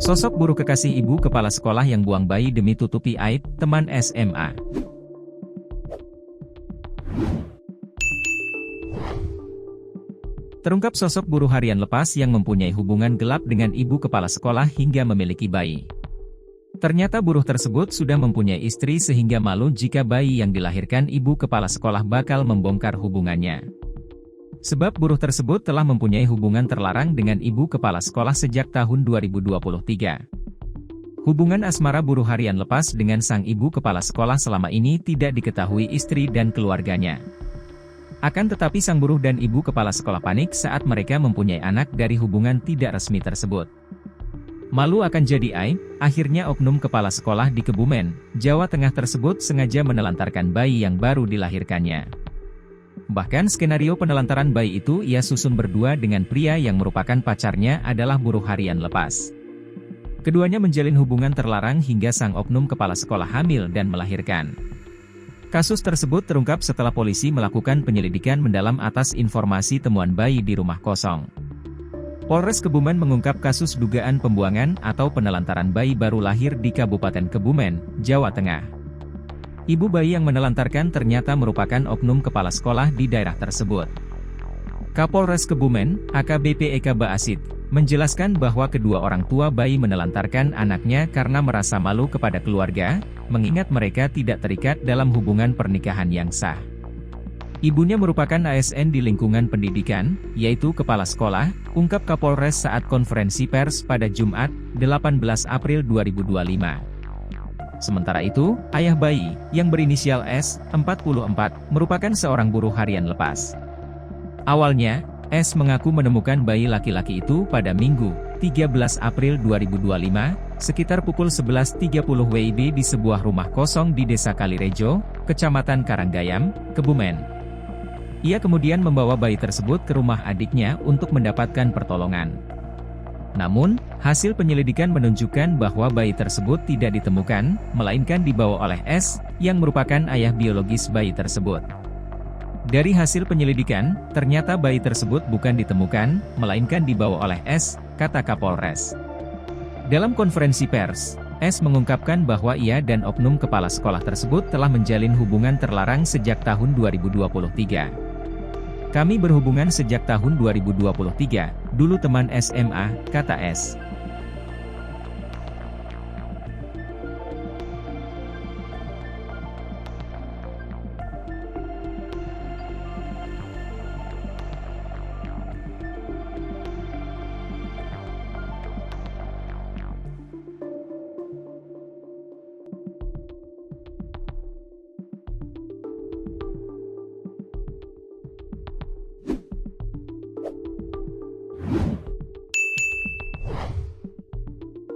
Sosok buruh kekasih ibu kepala sekolah yang buang bayi demi tutupi aib teman SMA. Terungkap sosok buruh harian lepas yang mempunyai hubungan gelap dengan ibu kepala sekolah hingga memiliki bayi. Ternyata buruh tersebut sudah mempunyai istri sehingga malu jika bayi yang dilahirkan ibu kepala sekolah bakal membongkar hubungannya. Sebab buruh tersebut telah mempunyai hubungan terlarang dengan ibu kepala sekolah sejak tahun 2023. Hubungan asmara buruh harian lepas dengan sang ibu kepala sekolah selama ini tidak diketahui istri dan keluarganya. Akan tetapi sang buruh dan ibu kepala sekolah panik saat mereka mempunyai anak dari hubungan tidak resmi tersebut. Malu akan jadi aib, akhirnya oknum kepala sekolah di Kebumen, Jawa Tengah tersebut sengaja menelantarkan bayi yang baru dilahirkannya. Bahkan skenario penelantaran bayi itu ia susun berdua dengan pria yang merupakan pacarnya adalah buruh harian lepas. Keduanya menjalin hubungan terlarang hingga sang oknum kepala sekolah hamil dan melahirkan. Kasus tersebut terungkap setelah polisi melakukan penyelidikan mendalam atas informasi temuan bayi di rumah kosong. Polres Kebumen mengungkap kasus dugaan pembuangan atau penelantaran bayi baru lahir di Kabupaten Kebumen, Jawa Tengah. Ibu bayi yang menelantarkan ternyata merupakan oknum kepala sekolah di daerah tersebut. Kapolres Kebumen, AKBP Eka Baasid, menjelaskan bahwa kedua orang tua bayi menelantarkan anaknya karena merasa malu kepada keluarga, mengingat mereka tidak terikat dalam hubungan pernikahan yang sah. Ibunya merupakan ASN di lingkungan pendidikan, yaitu kepala sekolah, ungkap Kapolres saat konferensi pers pada Jumat, 18 April 2025. Sementara itu, ayah bayi, yang berinisial S, 44, merupakan seorang buruh harian lepas. Awalnya, S mengaku menemukan bayi laki-laki itu pada Minggu, 13 April 2025, sekitar pukul 11.30 WIB di sebuah rumah kosong di Desa Kalirejo, Kecamatan Karanggayam, Kebumen. Ia kemudian membawa bayi tersebut ke rumah adiknya untuk mendapatkan pertolongan. Namun, hasil penyelidikan menunjukkan bahwa bayi tersebut tidak ditemukan, melainkan dibawa oleh S, yang merupakan ayah biologis bayi tersebut. Dari hasil penyelidikan, ternyata bayi tersebut bukan ditemukan, melainkan dibawa oleh S, kata Kapolres. Dalam konferensi pers, S mengungkapkan bahwa ia dan oknum kepala sekolah tersebut telah menjalin hubungan terlarang sejak tahun 2023. Kami berhubungan sejak tahun 2023, dulu teman SMA, kata S.